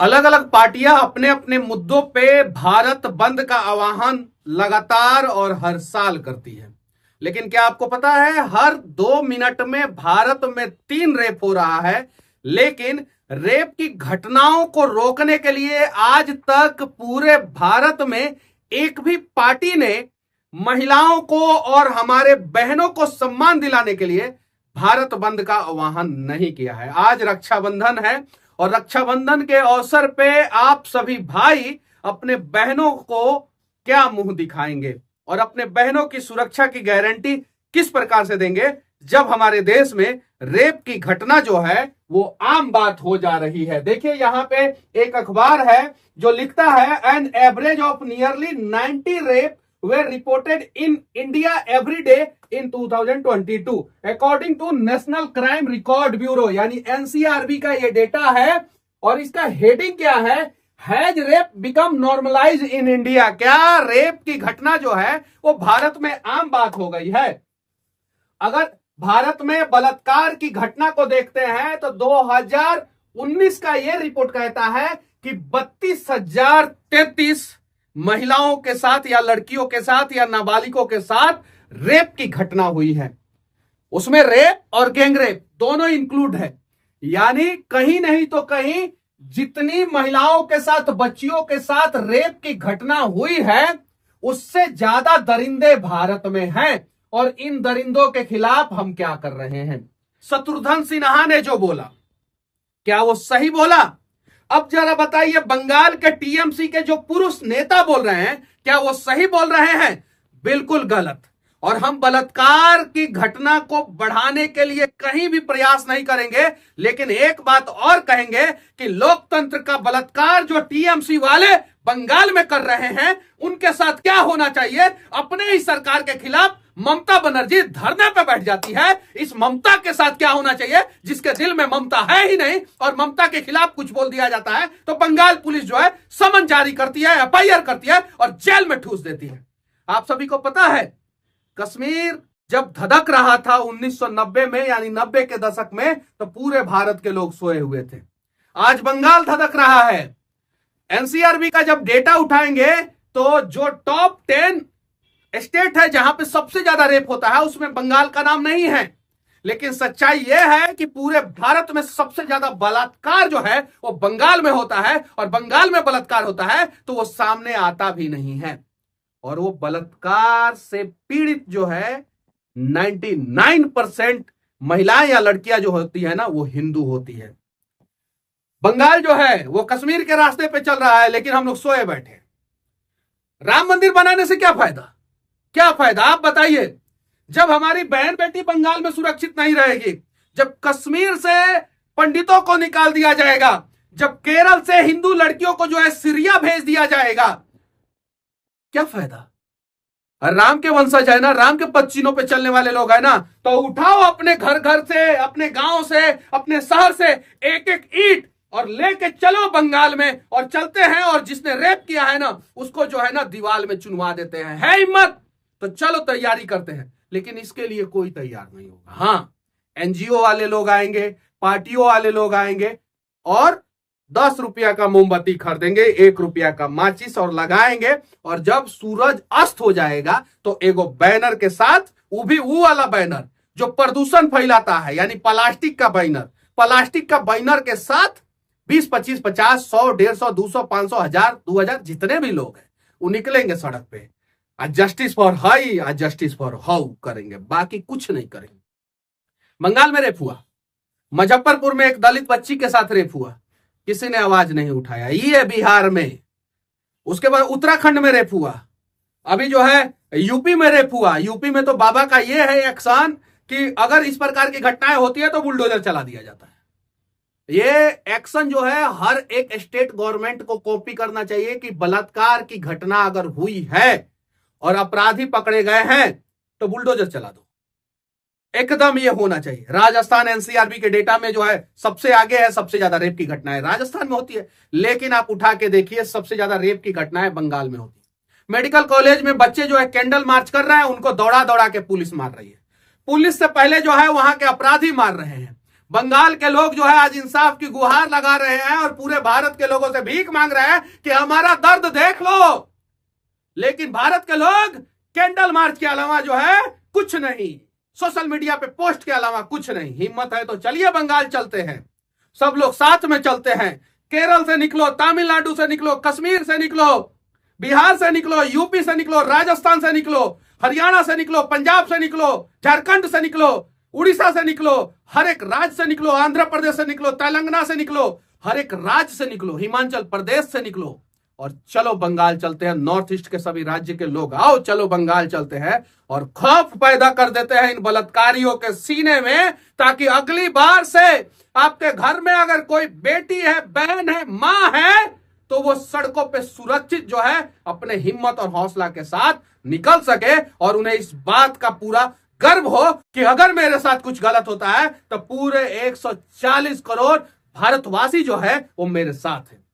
अलग अलग पार्टियां अपने अपने मुद्दों पे भारत बंद का आह्वान लगातार और हर साल करती है। लेकिन क्या आपको पता है, हर 2 मिनट में भारत में 3 रेप हो रहा है। लेकिन रेप की घटनाओं को रोकने के लिए आज तक पूरे भारत में एक भी पार्टी ने महिलाओं को और हमारे बहनों को सम्मान दिलाने के लिए भारत बंद का आह्वान नहीं किया है। आज रक्षाबंधन है और रक्षाबंधन के अवसर पे आप सभी भाई अपने बहनों को क्या मुंह दिखाएंगे और अपने बहनों की सुरक्षा की गारंटी किस प्रकार से देंगे जब हमारे देश में रेप की घटना जो है वो आम बात हो जा रही है। देखिए यहां पे एक अखबार है जो लिखता है, an average of nearly 90 rape were reported in India every day in 2022 according to National Crime Record Bureau यानी NCRB का ये डेटा है। और इसका हेडिंग क्या है, has rape become normalize in India. क्या रेप की घटना जो है वो भारत में आम बात हो गई है? अगर भारत में बलात्कार की घटना को देखते हैं तो 2019 का यह रिपोर्ट कहता है कि 32,033 महिलाओं के साथ या लड़कियों के साथ या नाबालिगों के साथ रेप की घटना हुई है। उसमें रेप और गैंगरेप दोनों इंक्लूड है। यानी कहीं नहीं तो कहीं जितनी महिलाओं के साथ, बच्चियों के साथ रेप की घटना हुई है उससे ज्यादा दरिंदे भारत में हैं। और इन दरिंदों के खिलाफ हम क्या कर रहे हैं? शत्रुघ्न सिन्हा ने जो बोला, क्या वो सही बोला? अब जरा बताइए, बंगाल के टीएमसी के जो पुरुष नेता बोल रहे हैं, क्या वो सही बोल रहे हैं? बिल्कुल गलत। और हम बलात्कार की घटना को बढ़ाने के लिए कहीं भी प्रयास नहीं करेंगे। लेकिन एक बात और कहेंगे कि लोकतंत्र का बलात्कार जो टीएमसी वाले बंगाल में कर रहे हैं उनके साथ क्या होना चाहिए? अपने ही सरकार के खिलाफ ममता बनर्जी धरने पे बैठ जाती है। इस ममता के साथ क्या होना चाहिए? जिसके दिल में ममता है ही नहीं और ममता के खिलाफ कुछ बोल दिया जाता है तो बंगाल पुलिस जो है समन जारी करती है, एफआईआर करती है और जेल में ठूस देती है। आप सभी को पता है, कश्मीर जब धधक रहा था 1990 में, यानी 90 के दशक में, तो पूरे भारत के लोग सोए हुए थे। आज बंगाल धधक रहा है। एनसीआरबी का जब डेटा उठाएंगे तो जो टॉप 10 स्टेट है जहां पे सबसे ज्यादा रेप होता है उसमें बंगाल का नाम नहीं है। लेकिन सच्चाई यह है कि पूरे भारत में सबसे ज्यादा बलात्कार जो है वो बंगाल में होता है। और बंगाल में बलात्कार होता है तो वो सामने आता भी नहीं है। और वो बलात्कार से पीड़ित जो है 99% महिलाएं या लड़कियां जो होती है ना वो हिंदू होती है। बंगाल जो है वो कश्मीर के रास्ते पे चल रहा है लेकिन हम लोग सोए बैठे। राम मंदिर बनाने से क्या फायदा? क्या फायदा आप बताइए? जब हमारी बहन बेटी बंगाल में सुरक्षित नहीं रहेगी, जब कश्मीर से पंडितों को निकाल दिया जाएगा, जब केरल से हिंदू लड़कियों को जो है सीरिया भेज दिया जाएगा, क्या फायदा? राम के वंशज है ना, राम के पद पे चलने वाले लोग है ना, तो उठाओ अपने घर घर से, अपने गांव से, अपने शहर से एक एक ईंट और लेके चलो बंगाल में और चलते हैं। और जिसने रेप किया है ना उसको जो है ना दीवार में चुनवा देते हैं। है हिम्मत तो चलो तैयारी करते हैं। लेकिन इसके लिए कोई तैयार नहीं होगा। हाँ, एनजीओ वाले लोग आएंगे, पार्टियों वाले लोग आएंगे और 10 रुपया का मोमबत्ती खरीदेंगे, 1 रुपया का माचिस और लगाएंगे। और जब सूरज अस्त हो जाएगा तो एगो बैनर के साथ, वो भी वो वाला बैनर जो प्रदूषण फैलाता है, यानी प्लास्टिक का बैनर, प्लास्टिक का बैनर के साथ 20, 25, 50, 100, 150, 200, 500, 1000, 2000 जितने भी लोग हैं वो निकलेंगे सड़क पे। आज जस्टिस फॉर हाई, आज जस्टिस फॉर हाउ करेंगे, बाकी कुछ नहीं करेंगे। बंगाल में रेप हुआ, मुजफ्फरपुर में एक दलित बच्ची के साथ रेप हुआ, किसी ने आवाज नहीं उठाया। ये बिहार में। उसके बाद उत्तराखंड में रेप हुआ, अभी जो है यूपी में रेप हुआ। यूपी में तो बाबा का ये है एक्शन कि अगर इस प्रकार की घटनाएं होती है तो बुलडोजर चला दिया जाता है। ये एक्शन जो है हर एक स्टेट गवर्नमेंट को कॉपी करना चाहिए कि बलात्कार की घटना अगर हुई है और अपराधी पकड़े गए हैं तो बुलडोजर चला दो। एकदम ये होना चाहिए। राजस्थान एनसीआरबी के डेटा में जो है सबसे आगे है, सबसे ज्यादा रेप की घटनाएं राजस्थान में होती है। लेकिन आप उठा के देखिए, सबसे ज्यादा रेप की घटनाएं बंगाल में होती है। मेडिकल कॉलेज में बच्चे जो है कैंडल मार्च कर रहे हैं, उनको दौड़ा दौड़ा के पुलिस मार रही है। पुलिस से पहले जो है वहां के अपराधी मार रहे हैं। बंगाल के लोग जो है आज इंसाफ की गुहार लगा रहे हैं और पूरे भारत के लोगों से भीख मांग रहे हैं कि हमारा दर्द देख लो। लेकिन भारत के लोग कैंडल मार्च के अलावा जो है कुछ नहीं, सोशल मीडिया पे पोस्ट के अलावा कुछ नहीं। हिम्मत है तो चलिए बंगाल चलते हैं, सब लोग साथ में चलते हैं। केरल से निकलो, तमिलनाडु से निकलो, कश्मीर से निकलो, बिहार से निकलो, यूपी से निकलो, राजस्थान से निकलो, हरियाणा से निकलो, पंजाब से निकलो, झारखंड से निकलो, उड़ीसा से निकलो, हर एक राज्य से निकलो, आंध्र प्रदेश से निकलो, तेलंगाना से निकलो, हर एक राज्य से निकलो, हिमाचल प्रदेश से निकलो और चलो बंगाल चलते हैं। नॉर्थ ईस्ट के सभी राज्य के लोग आओ, चलो बंगाल चलते हैं और खौफ पैदा कर देते हैं इन बलात्कारियों के सीने में, ताकि अगली बार से आपके घर में अगर कोई बेटी है, बहन है, मां है, तो वो सड़कों पे सुरक्षित जो है अपने हिम्मत और हौसला के साथ निकल सके और उन्हें इस बात का पूरा गर्व हो कि अगर मेरे साथ कुछ गलत होता है तो पूरे 140 करोड़ भारतवासी जो है वो मेरे साथ है।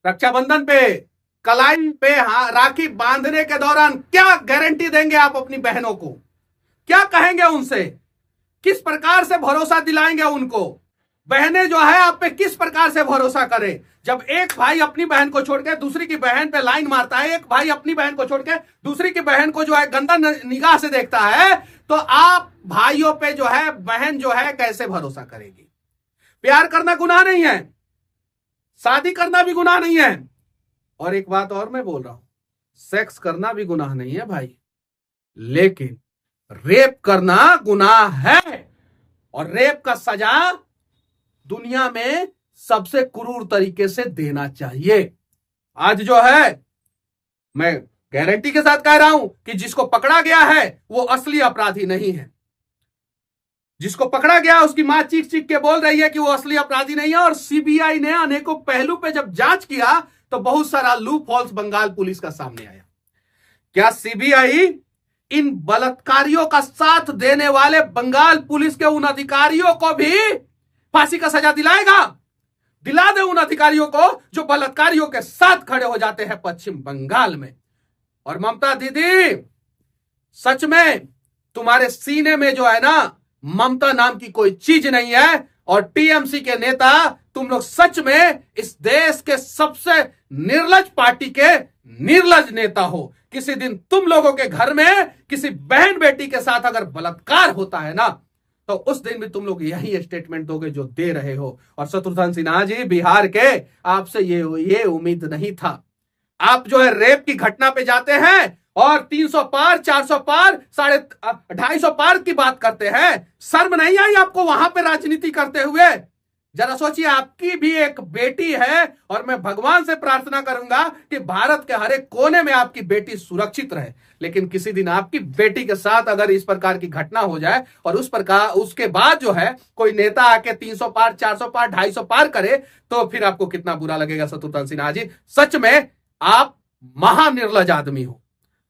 रक्षाबंधन पे, कलाई पे राखी बांधने के दौरान क्या गारंटी देंगे आप अपनी बहनों को? क्या कहेंगे उनसे? किस प्रकार से भरोसा दिलाएंगे उनको? बहनें जो है आप पे किस प्रकार से भरोसा करें? जब एक भाई अपनी बहन को छोड़ के दूसरी की बहन पे लाइन मारता है, एक भाई अपनी बहन को छोड़ के दूसरी की बहन को जो है गंदा निगाह से देखता है, तो आप भाइयों पे जो है बहन जो है कैसे भरोसा करेगी? प्यार करना गुनाह नहीं है, शादी करना भी गुनाह नहीं है, और एक बात और मैं बोल रहा हूं, सेक्स करना भी गुनाह नहीं है भाई, लेकिन रेप करना गुनाह है। और रेप का सजा दुनिया में सबसे क्रूर तरीके से देना चाहिए। आज जो है मैं गारंटी के साथ कह रहा हूं कि जिसको पकड़ा गया है वो असली अपराधी नहीं है। जिसको पकड़ा गया उसकी मां चीख चीख के बोल रही है कि वो असली अपराधी नहीं है। और सीबीआई ने अनेकों पहलू पे जब जांच किया तो बहुत सारा लूप होल्स बंगाल पुलिस का सामने आया। क्या सीबीआई इन बलात्कारियों का साथ देने वाले बंगाल पुलिस के उन अधिकारियों को भी फांसी का सजा दिलाएगा? दिला दे उन अधिकारियों को जो बलात्कारियों के साथ खड़े हो जाते हैं पश्चिम बंगाल में। और ममता दीदी, सच में तुम्हारे सीने में जो है ना, ममता नाम की कोई चीज नहीं है। और टीएमसी के नेता, तुम लोग सच में इस देश के सबसे निर्लज पार्टी के निर्लज नेता हो। किसी दिन तुम लोगों के घर में किसी बहन बेटी के साथ अगर बलात्कार होता है ना, तो उस दिन भी तुम लोग यही स्टेटमेंट दोगे जो दे रहे हो। और शत्रुघ्न सिन्हा जी, बिहार के, आपसे ये उम्मीद नहीं था। आप जो है रेप की घटना पे जाते हैं और 300 पार, 400 पार, 250 पार की बात करते हैं। शर्म नहीं आई आपको वहां पे राजनीति करते हुए? जरा सोचिए, आपकी भी एक बेटी है और मैं भगवान से प्रार्थना करूंगा कि भारत के हर एक कोने में आपकी बेटी सुरक्षित रहे। लेकिन किसी दिन आपकी बेटी के साथ अगर इस प्रकार की घटना हो जाए और उसके बाद जो है कोई नेता आके 300 पार, 400 पार, 250 पार करे, तो फिर आपको कितना बुरा लगेगा शत्रुघ्न सिन्हा जी। सच में आप महानिर्लज आदमी हो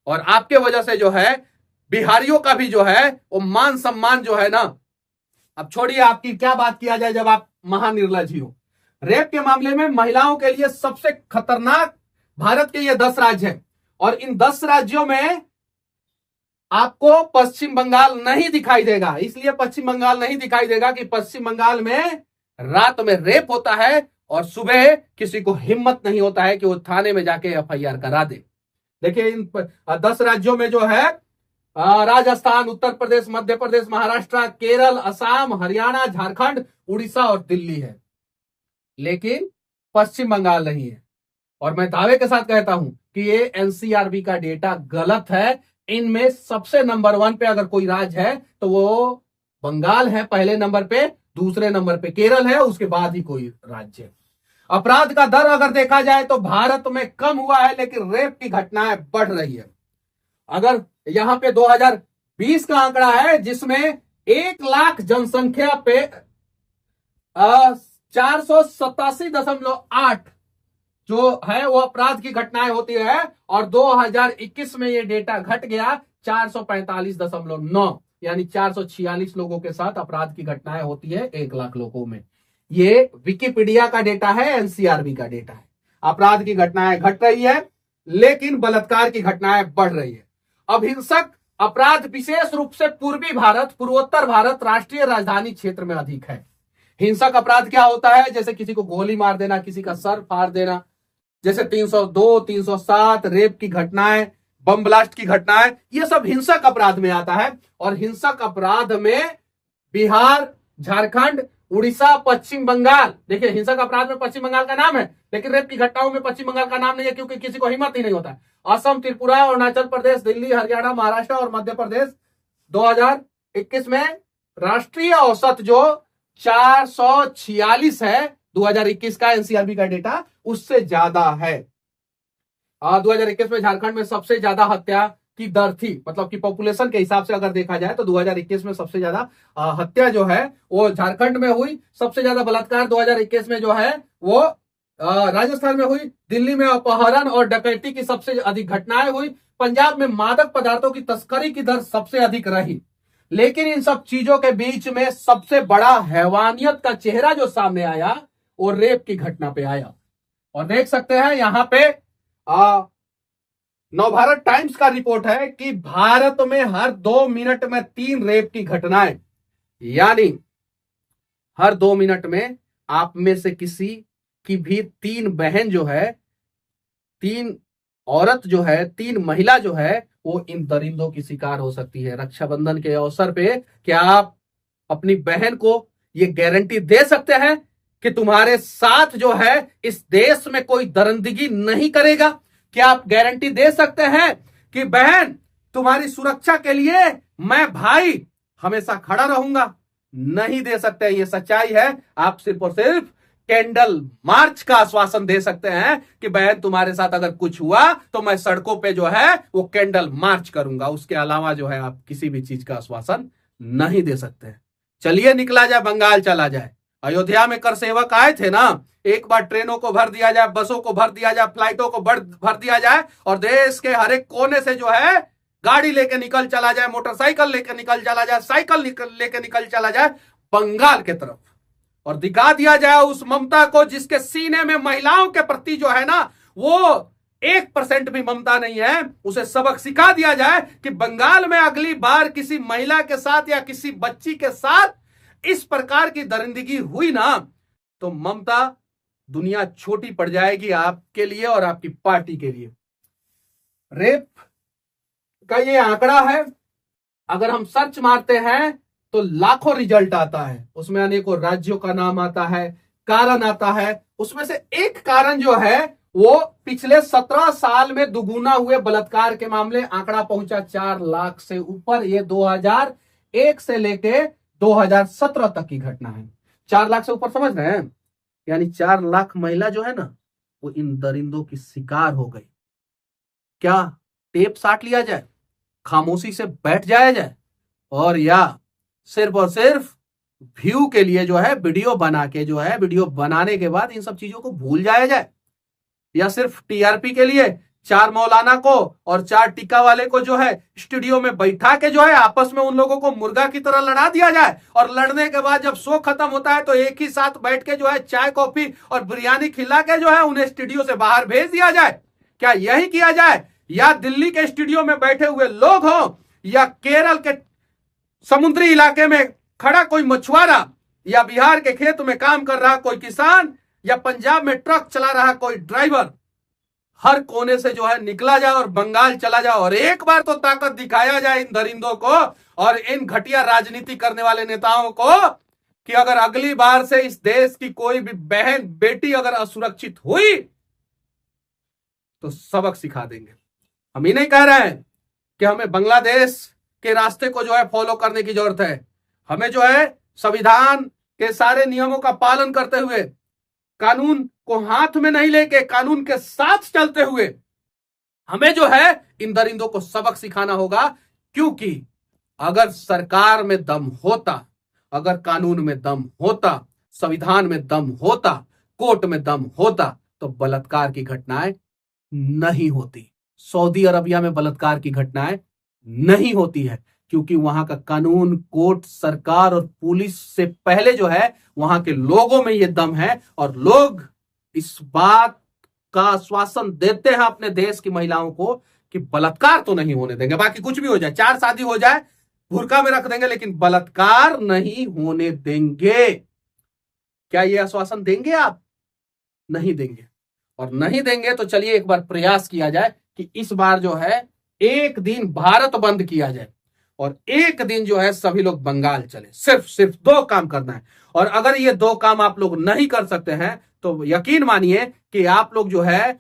और आपके वजह से जो है बिहारियों का भी जो है वो मान सम्मान जो है ना, अब छोड़िए आपकी क्या बात किया जाए जब आप महानिर्लज ही हो। रेप के मामले में महिलाओं के लिए सबसे खतरनाक भारत के ये 10 राज्य हैं और इन 10 राज्यों में आपको पश्चिम बंगाल नहीं दिखाई देगा। इसलिए पश्चिम बंगाल नहीं दिखाई देगा कि पश्चिम बंगाल में रात में रेप होता है और सुबह किसी को हिम्मत नहीं होता है कि वो थाने में जाके एफआईआर करा दे। देखिए इन 10 राज्यों में जो है राजस्थान, उत्तर प्रदेश, मध्य प्रदेश, महाराष्ट्र, केरल, असम, हरियाणा, झारखंड, उड़ीसा और दिल्ली है, लेकिन पश्चिम बंगाल नहीं है। और मैं दावे के साथ कहता हूं कि ये एनसीआरबी का डेटा गलत है। इनमें सबसे नंबर 1 पे अगर कोई राज्य है तो वो बंगाल है पहले नंबर पे, दूसरे नंबर पे केरल है, उसके बाद ही कोई राज्य है। अपराध का दर अगर देखा जाए तो भारत में कम हुआ है, लेकिन रेप की घटनाएं बढ़ रही है। अगर यहां पे 2020 का आंकड़ा है जिसमें 1 लाख जनसंख्या पे 487.8 जो है वो अपराध की घटनाएं होती है और 2021 में ये डेटा घट गया 445.9, यानी 446 लोगों के साथ अपराध की घटनाएं होती है 1 लाख लोगों में। ये विकिपीडिया का डेटा है, एनसीआरबी का डेटा है। अपराध की घटनाएं घट रही है लेकिन बलात्कार की घटनाएं बढ़ रही है। अब हिंसक अपराध विशेष रूप से पूर्वी भारत, पूर्वोत्तर भारत, राष्ट्रीय राजधानी क्षेत्र में अधिक है। हिंसक अपराध क्या होता है? जैसे किसी को गोली मार देना, किसी का सर फाड़ देना, जैसे 302, 307 रेप की घटनाएं, बम ब्लास्ट की घटनाएं, ये सब हिंसक अपराध में आता है। और हिंसक अपराध में बिहार, झारखंड, उड़ीसा, पश्चिम बंगाल, देखिए हिंसक अपराध में पश्चिम बंगाल का नाम है, लेकिन रेप की घटनाओं में पश्चिम बंगाल का नाम नहीं है, क्योंकि किसी को हिम्मत ही नहीं होता है। असम, त्रिपुरा, अरुणाचल प्रदेश, दिल्ली, हरियाणा, महाराष्ट्र और मध्य प्रदेश 2021 में राष्ट्रीय औसत जो 446 है, 2021 का एनसीआरबी का डेटा, उससे ज्यादा है। 2021 में झारखंड में सबसे ज्यादा हत्या की दर थी, मतलब कि पॉपुलेशन के हिसाब से अगर देखा जाए तो 2021 में सबसे ज्यादा हत्या जो है वो झारखंड में हुई। सबसे ज्यादा बलात्कार 2021 में जो है वो राजस्थान में हुई। दिल्ली में अपहरण और डकैती की सबसे अधिक घटनाएं हुई। पंजाब में मादक पदार्थों की तस्करी की दर सबसे अधिक रही। लेकिन इन सब चीजों के बीच में सबसे बड़ा हैवानियत का चेहरा जो सामने आया वो रेप की घटना पे आया। और देख सकते हैं यहां पे नवभारत टाइम्स का रिपोर्ट है कि भारत में हर 2 मिनट में 3 रेप की घटनाएं, यानी हर 2 मिनट में आप में से किसी की भी 3 बहन जो है, 3 औरत जो है, 3 महिला जो है वो इन दरिंदों की शिकार हो सकती है। रक्षाबंधन के अवसर पे क्या आप अपनी बहन को ये गारंटी दे सकते हैं कि तुम्हारे साथ जो है इस देश में कोई दरिंदगी नहीं करेगा? क्या आप गारंटी दे सकते हैं कि बहन तुम्हारी सुरक्षा के लिए मैं भाई हमेशा खड़ा रहूंगा? नहीं दे सकते, ये सच्चाई है। आप सिर्फ और सिर्फ कैंडल मार्च का आश्वासन दे सकते हैं कि बहन तुम्हारे साथ अगर कुछ हुआ तो मैं सड़कों पे जो है वो कैंडल मार्च करूंगा। उसके अलावा जो है आप किसी भी चीज का आश्वासन नहीं दे सकते। चलिए निकला जाए, बंगाल चला जाए। अयोध्या में कर सेवक आए थे ना, एक बार ट्रेनों को भर दिया जाए, बसों को भर दिया जाए, फ्लाइटों को भर दिया जाए और देश के हर एक कोने से जो है गाड़ी लेके निकल चला जाए, मोटरसाइकिल लेके निकल चला जाए, साइकिल लेके निकल चला जाए बंगाल के तरफ, और दिखा दिया जाए उस ममता को जिसके सीने में महिलाओं के प्रति जो है ना वो 1% भी ममता नहीं है। उसे सबक सिखा दिया जाए कि बंगाल में अगली बार किसी महिला के साथ या किसी बच्ची के साथ इस प्रकार की दरिंदगी हुई ना तो ममता दुनिया छोटी पड़ जाएगी आपके लिए और आपकी पार्टी के लिए। रेप का ये आंकड़ा है, अगर हम सर्च मारते हैं तो लाखों रिजल्ट आता है, उसमें अनेकों राज्यों का नाम आता है, कारण आता है। उसमें से एक कारण जो है वो पिछले 17 साल में दुगुना हुए बलात्कार के मामले, आंकड़ा पहुंचा 4 लाख से ऊपर। ये 2001 से लेके 2017 तक की घटना है। 4 लाख से ऊपर, समझ रहे हैं? यानी 4 लाख महिला जो है ना वो इन दरिंदों की शिकार हो गई। क्या टेप साट लिया जाए, खामोशी से बैठ जाया जाए और या सिर्फ और सिर्फ व्यू के लिए जो है वीडियो बना के जो है वीडियो बनाने के बाद इन सब चीजों को भूल जाया जाए, या सिर्फ टीआरपी के लिए 4 मौलाना को और 4 टीका वाले को जो है स्टूडियो में बैठा के जो है आपस में उन लोगों को मुर्गा की तरह लड़ा दिया जाए और लड़ने के बाद जब शो खत्म होता है तो एक ही साथ बैठ के जो है चाय कॉफी और बिरयानी खिला के जो है उन्हें स्टूडियो से बाहर भेज दिया जाए? क्या यही किया जाए? या दिल्ली के स्टूडियो में बैठे हुए लोग हो, या केरल के समुद्री इलाके में खड़ा कोई मछुआरा, या बिहार के खेत में काम कर रहा कोई किसान, या पंजाब में ट्रक चला रहा कोई ड्राइवर, हर कोने से जो है निकला जाए और बंगाल चला जाए और एक बार तो ताकत दिखाया जाए इन दरिंदों को और इन घटिया राजनीति करने वाले नेताओं को कि अगर अगली बार से इस देश की कोई भी बहन बेटी अगर असुरक्षित हुई तो सबक सिखा देंगे। हम ही नहीं कह रहे हैं कि हमें बांग्लादेश के रास्ते को जो है फॉलो करने की जरूरत है। हमें जो है संविधान के सारे नियमों का पालन करते हुए, कानून को हाथ में नहीं लेके कानून के साथ चलते हुए हमें जो है इन दरिंदों को सबक सिखाना होगा। क्योंकि अगर सरकार में दम होता, अगर कानून में दम होता, संविधान में दम होता, कोर्ट में दम होता तो बलात्कार की घटनाएं नहीं होती। सऊदी अरबिया में बलात्कार की घटनाएं नहीं होती है क्योंकि वहां का कानून, कोर्ट, सरकार और पुलिस से पहले जो है वहां के लोगों में ये दम है और लोग इस बात का आश्वासन देते हैं अपने देश की महिलाओं को कि बलात्कार तो नहीं होने देंगे। बाकी कुछ भी हो जाए, 4 शादी हो जाए, भुर्का में रख देंगे, लेकिन बलात्कार नहीं होने देंगे। क्या ये आश्वासन देंगे आप? नहीं देंगे। और नहीं देंगे तो चलिए एक बार प्रयास किया जाए कि इस बार जो है एक दिन भारत बंद किया जाए और एक दिन जो है सभी लोग बंगाल चले। सिर्फ सिर्फ 2 काम करना है। और अगर ये 2 काम आप लोग नहीं कर सकते हैं तो यकीन मानिए कि आप लोग जो है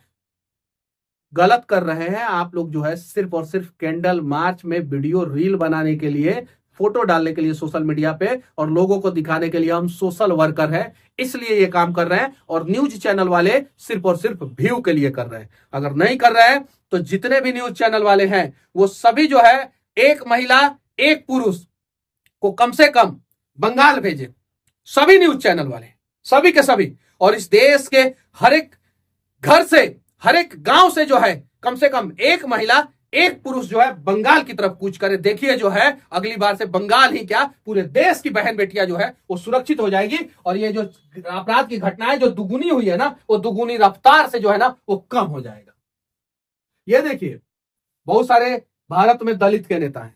गलत कर रहे हैं। आप लोग जो है सिर्फ और सिर्फ कैंडल मार्च में वीडियो रील बनाने के लिए, फोटो डालने के लिए सोशल मीडिया पे और लोगों को दिखाने के लिए हम सोशल वर्कर हैं, इसलिए ये काम कर रहे हैं। और न्यूज चैनल वाले सिर्फ और सिर्फ व्यू के लिए कर रहे हैं। अगर नहीं कर रहे हैं तो जितने भी न्यूज चैनल वाले हैं वो सभी जो है एक महिला एक पुरुष को कम से कम बंगाल भेजे। सभी न्यूज चैनल वाले, सभी के सभी। और इस देश के हर एक घर से, हर एक गांव से जो है कम से कम एक महिला एक पुरुष जो है बंगाल की तरफ कूच करे। देखिए जो है अगली बार से बंगाल ही क्या पूरे देश की बहन बेटियां जो है वो सुरक्षित हो जाएगी। और ये जो अपराध की घटनाएं जो दुगुनी हुई है ना, वो दुगुनी रफ्तार से जो है ना वो कम हो जाएगा। ये देखिए बहुत सारे भारत में दलित के नेता हैं।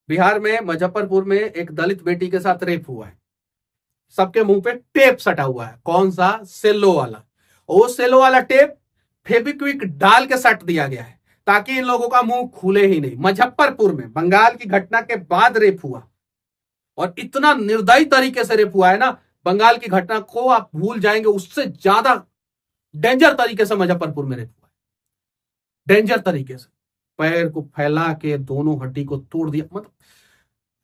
बिहार में मुजफ्फरपुर में एक दलित बेटी के साथ रेप हुआ है। सबके मुंह पे टेप सटा हुआ है। कौन सा? सेलो वाला। वो सेलो वाला टेप फेविक्विक डाल के सट दिया गया है ताकि इन लोगों का मुंह खुले ही नहीं। मुजफ्फरपुर में बंगाल की घटना के बाद रेप हुआ और इतना निर्दयी तरीके से रेप हुआ है ना, बंगाल की घटना को आप भूल जाएंगे, उससे ज्यादा डेंजर तरीके से मुजफ्फरपुर में रेप हुआ है। डेंजर तरीके से पैर को फैला के दोनों हड्डी को तोड़ दिया। मतलब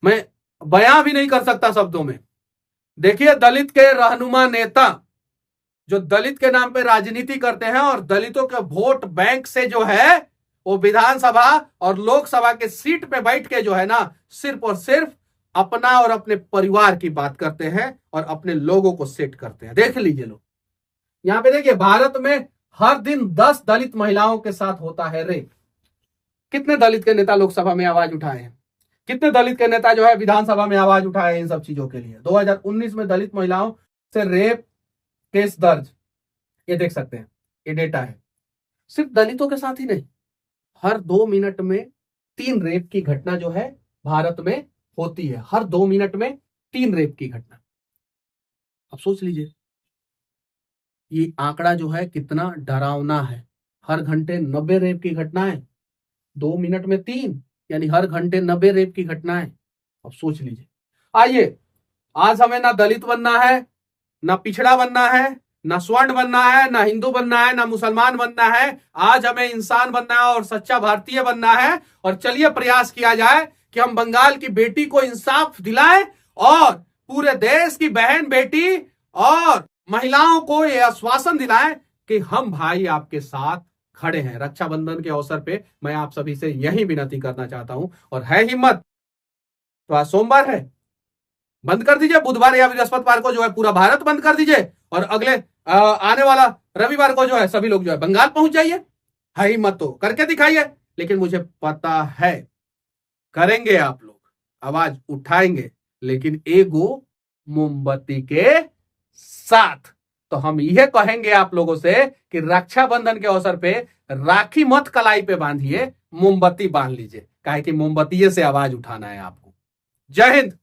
मैं बयां भी नहीं कर सकता शब्दों में। देखिए दलित के रहनुमा नेता जो दलित के नाम पे राजनीति करते हैं और दलितों के वोट बैंक से जो है वो विधानसभा और लोकसभा के सीट पे बैठ के जो है ना सिर्फ और सिर्फ अपना और अपने परिवार की बात करते हैं और अपने लोगों को सेट करते हैं। देख लीजिए लोग, यहां पे देखिए भारत में हर दिन 10 दलित महिलाओं के साथ होता है रेप। कितने दलित के नेता लोकसभा में आवाज उठाए हैं? कितने दलित के नेता जो है विधानसभा में आवाज उठाए हैं इन सब चीजों के लिए? 2019 में दलित महिलाओं से रेप केस दर्ज, ये देख सकते हैं, ये डेटा है। सिर्फ दलितों के साथ ही नहीं, हर 2 मिनट में 3 रेप की घटना जो है भारत में होती है। हर 2 मिनट में 3 रेप की घटना। अब सोच लीजिए ये आंकड़ा जो है कितना डरावना है। हर घंटे 90 रेप की घटनाएं, 2 मिनट में 3, यानी हर घंटे 90 रेप की घटनाएं। अब सोच लीजिए। आइए, आज हमें ना दलित बनना है, ना पिछड़ा बनना है, ना स्वर्ण बनना है, ना हिंदू बनना है, ना मुसलमान बनना है। आज हमें इंसान बनना है और सच्चा भारतीय बनना है। और चलिए प्रयास किया जाए कि हम बंगाल की बेटी को इंसाफ दिलाएं और पूरे देश की बहन बेटी और महिलाओं को यह आश्वासन दिलाएं कि हम भाई आपके साथ खड़े हैं। रक्षाबंधन के अवसर पे मैं आप सभी से यही विनती करना चाहता हूं। और है हिम्मत तो आज सोमवार है, बंद कर दीजिए। बुधवार या बृहस्पतिवार को जो है पूरा भारत बंद कर दीजिए और अगले आने वाला रविवार को जो है सभी लोग जो है बंगाल पहुंच जाइए। है हिम्मत तो करके दिखाइए। लेकिन मुझे पता है करेंगे आप लोग, आवाज उठाएंगे, लेकिन एगो मोमबत्ती के साथ। तो हम यह कहेंगे आप लोगों से कि रक्षाबंधन के अवसर पे राखी मत कलाई पे बांधिए, मोमबत्ती बांध लीजिए, काहे कि मोमबत्ती से आवाज उठाना है आपको। जय हिंद।